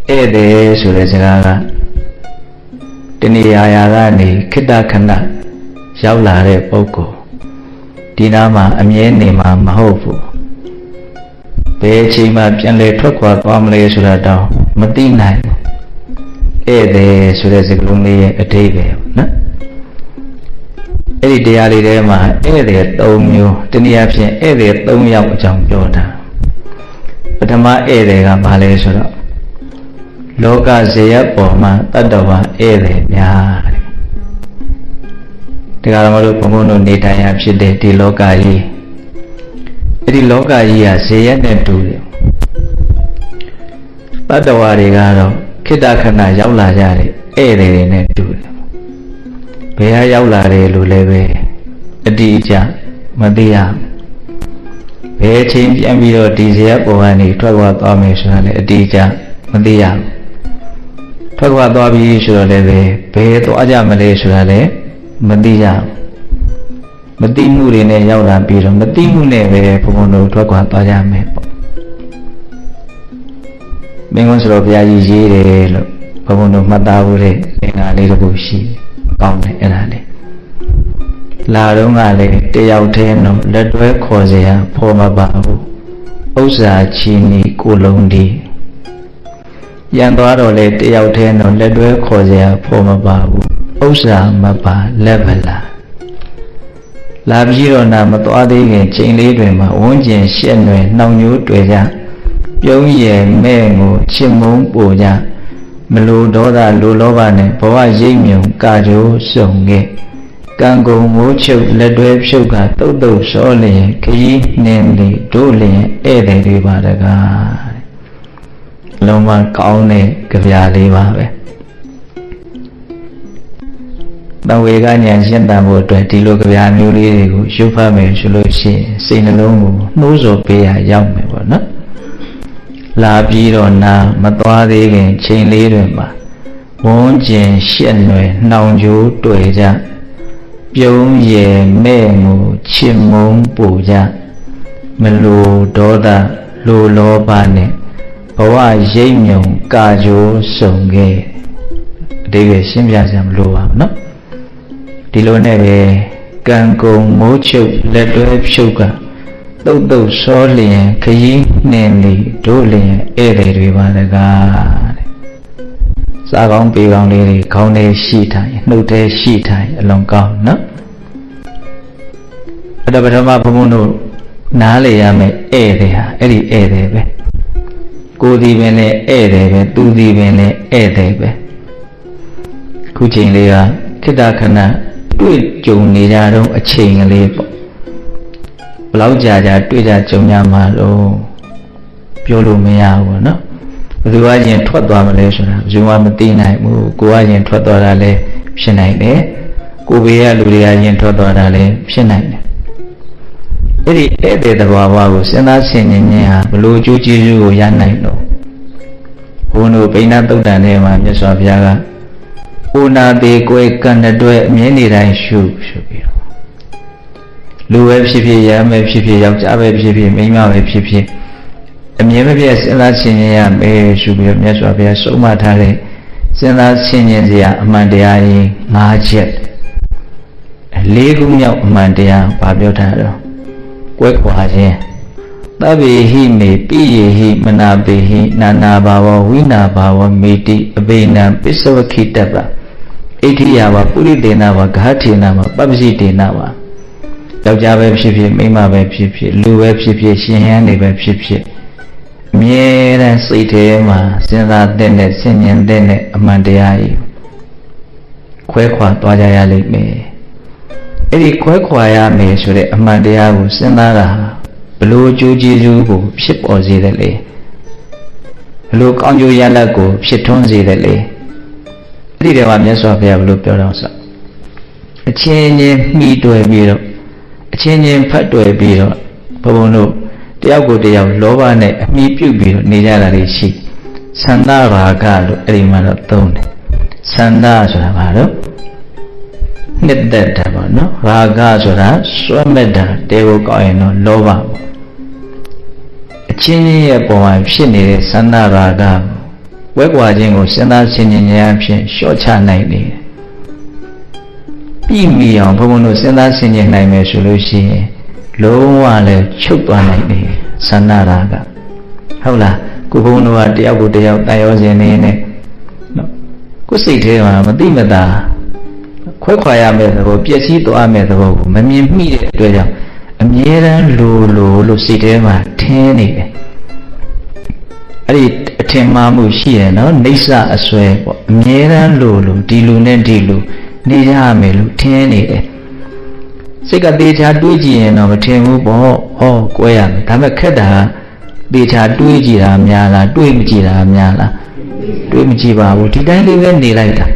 Ede sudah sekarang Teniaya ni kita kena Jauh lari poko Dinama amye ni ma mahofu Beci ma pianle trukwa Pamle sudah tahu Mati nai Ede sudah sekarang ni Adebe Ede dia dia ma Ede taumyo Teniaya pian Ede taumyo Jom jodoh Pertama Ede kan balik sudah Loka zaya poma tadawa ere nya. Tegala malu pengono ni daya pide di loka yi. Di loka yi ya zaya netu. Tadawa regalo kita kena jauh lah jari ere netu. Beya jauh lah relu lebe. Adi ija madia. Beya cimpi ambil di zaya poma ni tuawa tome sunale adi ija madia. Phagwa twa bi so le be twa ja ma le so le mati ja mati mu de ne yauk la bi do mati mu ne be phon do phagwa twa ja me po Mingon so bya yi yi de lo phon do mat ta bu de ngà le tku shi kaung ne era le la dong ga le tayauk the no let twဲkhaw se ya pho ma ba bu Ussa chi ni ko long di Yan toa do le tayauk the no let twဲkhaw se ya pho ma ba bu Ussa ma ba level la La bi do na ma twa de kin chain le twin ma won jin shet nwe naung nyo twဲja Pyong ye me ngo chit mong po ja Mlo doda lo loba ne bwa yit myung ka jo song ge Kan gong mo chuk let twဲphuk ka tuk tuk so le kyi nin le do le ede de ba da ga Long ma kaung ne kya le ba be Ba we ga nyan shin tan bo twဲdi lo kya myo le de ko shuk phat me so lo shin sai na long koနှိုးစော်ပေးရရောက်မယ်ပေါ့နော်လာပြီးတော့နာမသွားသေးခင်ချိန်လေးတွင်မှာဝန်းကျင်ရှက်နွယ်နှောင်ကြိုးတွေ့ကြပြုံးရည်မဲ့မှုချစ်မုန်းပူကြမလိုဒေါသလိုလောဘနဲ့ဘဝရိပ်မြုံကာကြိုးစုံခဲ့အတိအကျရှင်းပြစရာမလိုပါဘူးနော်ဒီလိုနဲ့ပဲကံကုန်မိုးချုပ်လက်တွဲဖြုတ်ကတုတ်တုတ်စောလျင်ခရီးနှင်လီတို့လျင်ဧည့်သည်တွေပါတကားတဲ့စားကောင်းပေကောင်းလေးတွေခေါင်းထဲရှိထိုင်နှုတ်ထဲရှိထိုင်အလွန်ကောင်းနော်အဲ့တော့ပထမဘုံဘုံတို့နားလေရမယ်ဧည့်သည်ဟာအဲ့ဒီဧည့်သည်ပဲကိုယ်ဒီပင်လည်းဧည့်သည်ပဲသူဒီပင်လည်းဧည့်သည်ပဲခုချိန်လေးကခိတ္တခဏတွေ့ကြုံနေကြတော့အချိန်ကလေးပေါ့ဘလောက်ကြာကြာတွေ့ကြကြုံရမှာလို့ပြောလို့မရဘူးเนาะဘယ်သူကရင်ထွက်သွားမလဲဆိုတာဘယ်သူမှမသိနိုင်ဘူးကိုကရင်ထွက်သွားတာလည်းဖြစ်နိုင်တယ်ကိုဘေးကလူတွေကရင်ထွက်သွားတာလည်းဖြစ်နိုင်တယ်အဲ့ဒီဧည့်သည်တဘာဝကိုစဉ်းစားဆင်ခြင်ခြင်းဟာဘလို့အကျိုးကျေးဇူးကိုရနိုင်တော့ဘုန်းတို့ဗိညာသုတ်တန်ထဲမှာမြတ်စွာဘုရားကဥနာသေးကိုယ်ကံအတွက်အမြင်နေတိုင်းရှုပြီးတော့လူပဲဖြစ်ဖြစ်ရမယ်ဖြစ်ဖြစ်ယောက်ျားပဲဖြစ်ဖြစ်မိန်းမပဲဖြစ်ဖြစ်အမြင်မပြည့်စဉ်းစားဆင်ခြင်ရမယ်ရှုပြီးတော့မြတ်စွာဘုရားဆုံးမထားတဲ့စဉ်းစားဆင်ခြင်စရာအမှန်တရားကြီး၅ချက်၄ခုမြောက်အမှန်တရားဘာပြောထားတော့ကွဲခွာခြင်းသဗ္ဗေဟိမေပိယေဟိမနာပေဟိနာနာဘာဝဝိနာဘာဝမေတိအဘိနံပစ္စဝခိတ္တပဣဋ္ဌိယဝပုရိသေနဝဂဟထေနဝပပ္ပစိတေနဝယောက်ျားပဲဖြစ်ဖြစ်မိန်းမပဲဖြစ်ဖြစ်လူပဲဖြစ်ဖြစ်ရှင်ဟန်းတွေပဲဖြစ်ဖြစ်အမြဲတမ်းစိတ်ထဲမှာစဉ်းစားတဲ့နဲ့ဆင်ញင်တဲ့နဲ့အမှန်တရားကြီးခွဲခွာသွားကြရလိမ့်မယ်အဲ့ဒီခွဲခွာရမယ်ဆိုတဲ့အမှန်တရားကိုစဉ်းစားတာဘလို့အကျိုးကျေးဇူးကိုဖြစ်ပေါ်စေတယ်လေဘလို့ကောင်းကျိုးရလဒ်ကိုဖြစ်ထွန်းစေတယ်လေအဲ့ဒီတည်းမှာမြတ်စွာဘုရားဘလို့ပြောတော့ဆိုအချင်းချင်းမှီတွယ်ပြီးတော့အချင်းချင်းဖတ်တွယ်ပြီးတော့ဘုံဘုံတို့တယောက်ကိုတယောက်လောဘနဲ့အမိပြုတ်ပြီးတော့နေကြတာတွေရှိသန္တာဘာကလို့အဲ့ဒီမှာတော့သုံးတယ်သန္တာဆိုတာဘာလို့ နှစ်သက်တာပေါ့နော်ရာဂဆိုတာစွဲမဲ့တာတဲကိုကောက်ရင်တော့လောဘပေါ့အချင်းချင်းရဲ့ပုံမှာဖြစ်နေတဲ့သန္တာရာဂဝဲကွာခြင်းကိုစဉ်းစားဆင်ခြင်ဉာဏ်ဖြင့်လျှော့ချနိုင်တယ်ပြီးမိအောင်ဘုံဘုံတို့စဉ်းစားဆင်ခြင်နိုင်မယ်ဆိုလို့ရှိရင်လုံးဝလည်းချုပ်သွားနိုင်တယ်သန္တာရာဂဟုတ်လားကိုဘုံတို့ကတယောက်ကိုတယောက်တန်ရောစဉ်နေနဲ့နော်ကိုယ်စိတ်ထဲမှာမတိမတာခွဲခွာရမယ့်သဘောပျက်စီးသွားမယ့်သဘောကိုမမြင်မိတဲ့အတွက်ကြောင့်အမြဲတမ်းလို့စိတ်ထဲမှာထင်းနေတယ်အဲ့ဒီအထင်မှားမှုရှိရနော်နှိစ္စအစွဲပေါ့အမြဲတမ်းလို့ဒီလူနဲ့ဒီလူနေရမယ်လို့ထင်းနေတယ်စိတ်ကတေချာတွေးကြည့်ရင်တော့မထင်ဘူးပေါ့ဟောကွဲရမယ်ဒါပေမဲ့ခက်တာတေချာတွေးကြည့်တာများလားတွေးမကြည့်တာများလားတွေးမကြည့်ပါဘူးဒီတိုင်းလေးပဲနေလိုက်တာ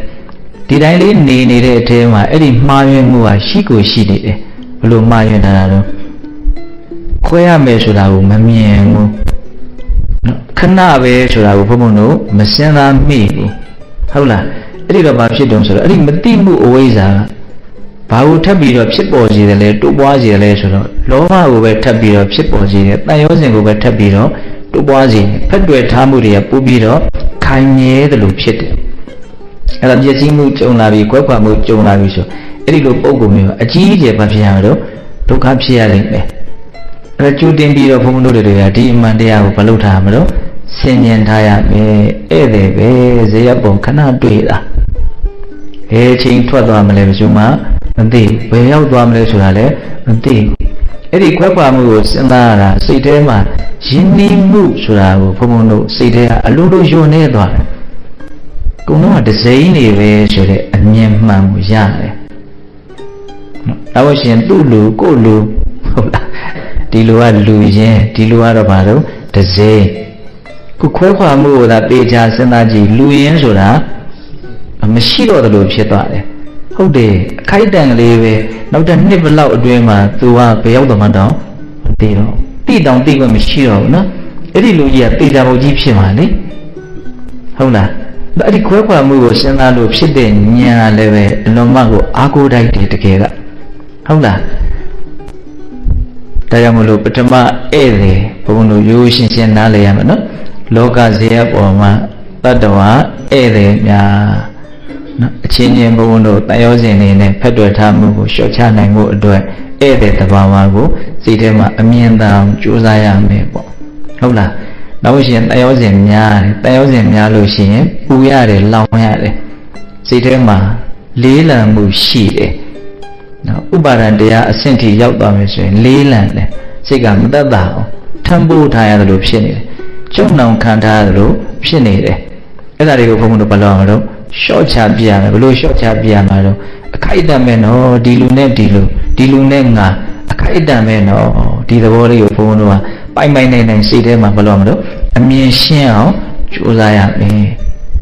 ဒီတိုင်းလေးနေနေတဲ့အထဲမှာအဲ့ဒီမှားယွင်းမှုကရှိကိုရှိနေတယ်ဘလို့မှားယွင်းတာတော့ခွဲရမယ်ဆိုတာကိုမမြင်ဘူးနော်ခဏပဲဆိုတာကိုဘုံဘုံတို့မစင်စားမိဘူးဟုတ်လားအဲ့ဒီတော့ဘာဖြစ်တုံးဆိုတော့အဲ့ဒီမတိမှုအဝိဇ္ဇာဘာကိုထပ်ပြီးတော့ဖြစ်ပေါ်စေတယ်လဲတိုးပွားစေတယ်လဲဆိုတော့လောဘကိုပဲထပ်ပြီးတော့ဖြစ်ပေါ်စေတယ်တန်ရောစဉ်ကိုပဲထပ်ပြီးတော့တိုးပွားစေတယ်ဖက်တွယ်ထားမှုတွေကပို့ပြီးတော့ခိုင်မြဲတယ်လို့ဖြစ်တယ်အဲ့ဒါပျက်စီးမှုကြုံလာပြီးကွဲကွာမှုကြုံလာပြီးဆိုအဲ့ဒီလိုပုံကုန်မျိုးအကြီးအကျယ်ဘာဖြစ်ရမလို့ဒုက္ခဖြစ်ရလိမ့်မယ်အဲ့ဒါကျူတင်ပြီးတော့ဘုံဘုံတို့တွေကဒီအမှန်တရားကိုမလုပ်ထားမလို့ဆင်ញင်ထားရမယ်ဧည့်သည်ပဲဇေယျပုံခဏတွေ့တာဘယ်ချိန်ထွက်သွားမလဲဘယ်သူမှမသိဘယ်ရောက်သွားမလဲဆိုတာလည်းမသိအဲ့ဒီခွဲခွာမှုကိုစဉ်းစားရတာစိတ်ထဲမှာယဉ်ကျေးမှုဆိုတာကိုဘုံဘုံတို့စိတ်ထဲကအလိုလိုယွနေသွားတယ်ကုံတော့ဒစိမ့်နေပဲဆိုတဲ့အမြင်မှန်ကိုရတယ်နော်ဒါလို့ရှိရင်သူ့လူကို့လူဟုတ်လားဒီလူကလူရင်းဒီလူကတော့ဘာလို့ဒစိမ့်ခုခွဲခွာမှုကိုသာပေချာစဉ်းစားကြည့်လူရင်းဆိုတာမရှိတော့တယ်လို့ဖြစ်သွားတယ်ဟုတ်တယ်အခိုက်အတန့်ကလေးပဲနောက်တစ်နှစ်ဘလောက်အတွင်းမှာသူကဘယ်ရောက်တော့မှတော့မသိတော့တိတောင်တိခွင့်မရှိတော့ဘူးနော်အဲ့ဒီလူကြီးကပေချာပုံကြီးဖြစ်မှာလေဟုတ်လားအဲ့ဒီခွဲခွာမှုကိုစဉ်းစားလို့ဖြစ်တဲ့ဉာဏ်လည်းပဲအလုံးမကိုအားကိုးတိုက်တယ်တကယ်ကဟုတ်လားဒါကြောင့်မလို့ပထမဧည့်သည်ဘုံတို့ရိုးရှင်းရှင်းနားလည်ရမယ်နော်လောကဇေယျပေါ်မှာတတ္တဝါဧည့်သည်များနော်အချင်းချင်းဘုံတို့တန်ရောစဉ်နေနဲ့ဖက်တွယ်ထားမှုကိုလျှော့ချနိုင်မှုအတွက်ဧည့်သည်တဘာဝကိုစိတ်ထဲမှာအမြင်သာအောင်ကြိုးစားရမယ်ပေါ့ဟုတ်လားနောက်ရှင်တန်ရောစဉ်များတယ်တန်ရောစဉ်များလို့ရှိရင်ပူရတယ်လောင်ရတယ်စိတ်ထဲမှာလေးလံမှုရှိတယ်နော်ဥပါဒံတရားအဆင့်ထိရောက်သွားမယ်ဆိုရင်လေးလံတယ်စိတ်ကမတတ်တာအောင်ထမ်းပိုးထားရတယ်လို့ဖြစ်နေတယ်ကျုံနှောင်ခံထားရတယ်လို့ဖြစ်နေတယ်အဲ့ဒါတွေကိုဘုံဘုံတို့ဘယ်လိုအောင်လို့ရှော့ချပြရမယ်ဘယ်လိုရှော့ချပြရမှာတော့အခိုက်အတန့်ပဲနော်ဒီလူနဲ့ဒီလူနဲ့ငါအခိုက်အတန့်ပဲနော်ဒီသဘောလေးကိုဘုံဘုံတို့ကပိုင်နိုင်စိတ်ထဲမှာဘယ်လိုမလို့အမြင်ရှင်းအောင်ကြိုးစားရမယ်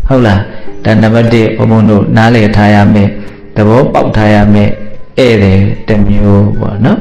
ဟုတ်လားဒါနံပါတ်1ဘုံဘုံတို့နားလည်ထားရမယ်သဘောပေါက်ထားရမယ်ဧည့်သည်တစ်မျိုးပေါ့နော်